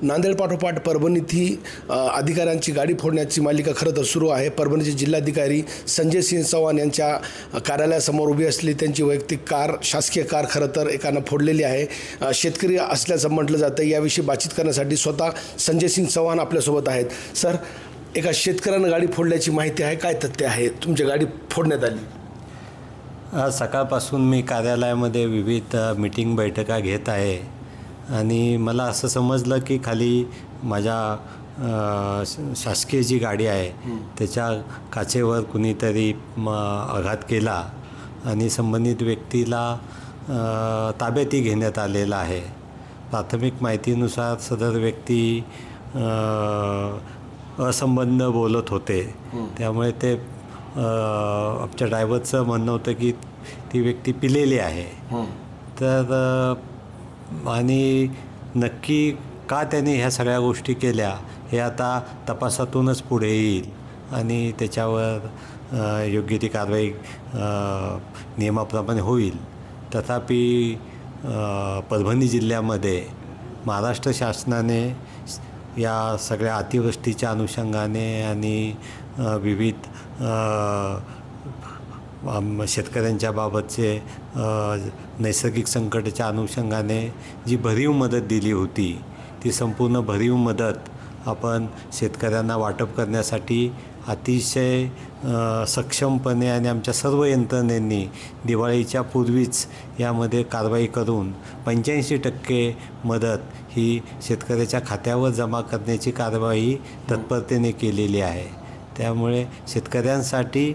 नांदेड पाठोपाठ परभणीतही अधिकाऱ्यांची गाडी फोडण्याची मालिका खरं तर सुरू आहे। परभणीचे जिल्हाधिकारी संजय सिंह चव्हाण यांच्या कार्यालयासमोर उभी असलेली त्यांची वैयक्तिक कार, शासकीय कार खरं तर एकानं फोडलेली आहे। शेतकरी असल्याचं म्हटलं जातं। याविषयी बातचीत करण्यासाठी स्वतः संजय सिंह चव्हाण आपल्यासोबत आहेत। सर, एका शेतकऱ्यानं गाडी फोडल्याची माहिती आहे, काय तथ्य आहे? तुमची गाडी फोडण्यात आली? सकाळपासून मी कार्यालयामध्ये विविध मीटिंग बैठका घेत आहे आणि मला असं समजलं की खाली माझ्या शासकीय जी गाडी आहे त्याच्या काचेवर कुणीतरी आघात केला आणि संबंधित व्यक्तीला ताब्यातही घेण्यात आलेला आहे। प्राथमिक माहितीनुसार सदर व्यक्ती असंबद्ध बोलत होते, त्यामुळे ते आमच्या ड्रायव्हरचं म्हणणं होतं की ती व्यक्ती पिलेली आहे। तर आणि नक्की का त्यांनी ह्या सगळ्या गोष्टी केल्या हे आता तपासातूनच पुढे येईल आणि त्याच्यावर योग्य ती कारवाई नियमाप्रमाणे होईल। तथापि परभणी जिल्ह्यामध्ये महाराष्ट्र शासनाने या सगळ्या अतिवृष्टीच्या अनुषंगाने आणि विविध शेतकऱ्यांच्या बाबतचे नैसर्गिक संकटाच्या अनुषंगाने जी भरीव मदत दिली होती, ती संपूर्ण भरीव मदत आपण शेतकऱ्यांना वाटप करण्यासाठी अतिशय सक्षमपणे आणि आमच्या सर्व यंत्रणेंनी दिवाळीच्या पूर्वीच यामध्ये कारवाई करून 85% मदत ही शेतकऱ्याच्या खात्यावर जमा करण्याची कारवाई तत्परतेने केलेली आहे। त्यामुळे शेतकऱ्यांसाठी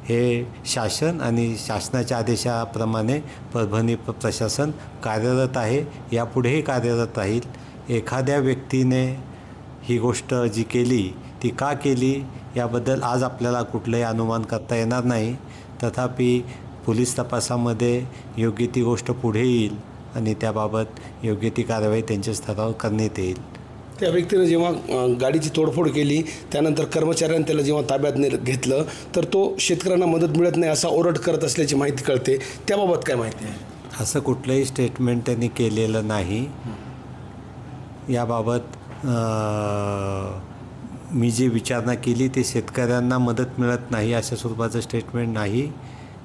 हे शासन आणि शासनाच्या आदेशाप्रमाणे परभणी प्रशासन कार्यरत आहे, यापुढेही कार्यरत राहील। एखाद्या व्यक्तीने ही गोष्ट जी केली ती का केली याबद्दल आज आपल्याला कुठलंही अनुमान करता येणार नाही। तथापि पोलीस तपासामध्ये योग्य ती गोष्ट पुढे येईल आणि त्याबाबत योग्य ती कारवाई त्यांच्या स्तरावर करण्यात येईल। त्या व्यक्तीने जेव्हा गाडीची तोडफोड केली त्यानंतर कर्मचाऱ्यांनी त्याला जेव्हा ताब्यात घेतलं तर तो शेतकऱ्यांना मदत मिळत नाही असा ओरड करत असल्याची माहिती कळते, त्याबाबत काय माहिती आहे? असं कुठलंही स्टेटमेंट त्यांनी केलेलं नाही। याबाबत मी जी विचारणा केली ते शेतकऱ्यांना मदत मिळत नाही अशा स्वरूपाचं स्टेटमेंट नाही।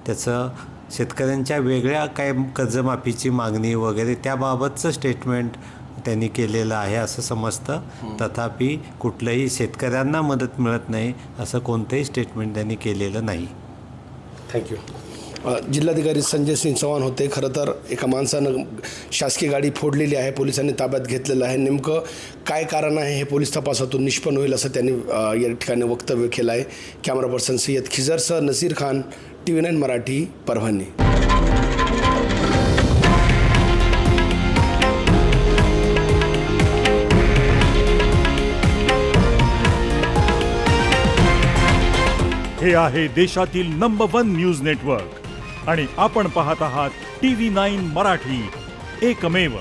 त्याचं शेतकऱ्यांच्या वेगळ्या काय कर्जमाफीची मागणी वगैरे त्याबाबतचं स्टेटमेंट त्यांनी केलेलं आहे असं समजतं। तथापि कुठलंही शेतकऱ्यांना मदत मिळत नाही असं कोणतंही स्टेटमेंट त्यांनी केलेलं नाही। थँक्यू। जिल्हाधिकारी संजय सिंह चव्हाण होते। खरं तर एका माणसानं शासकीय गाडी फोडलेली आहे, पोलिसांनी ताब्यात घेतलेलं आहे। नेमकं काय कारण आहे हे पोलीस तपासातून निष्पन्न होईल असं त्यांनी या ठिकाणी वक्तव्य केलं आहे। कॅमेरा पर्सन सय्यद खिजरसह नसीर खान, TV9 मराठी, परभणी। हे आहे देशातील नंबर 1 न्यूज नेटवर्क आणि आपण पाहत आहात TV9 मराठी, एकमेव।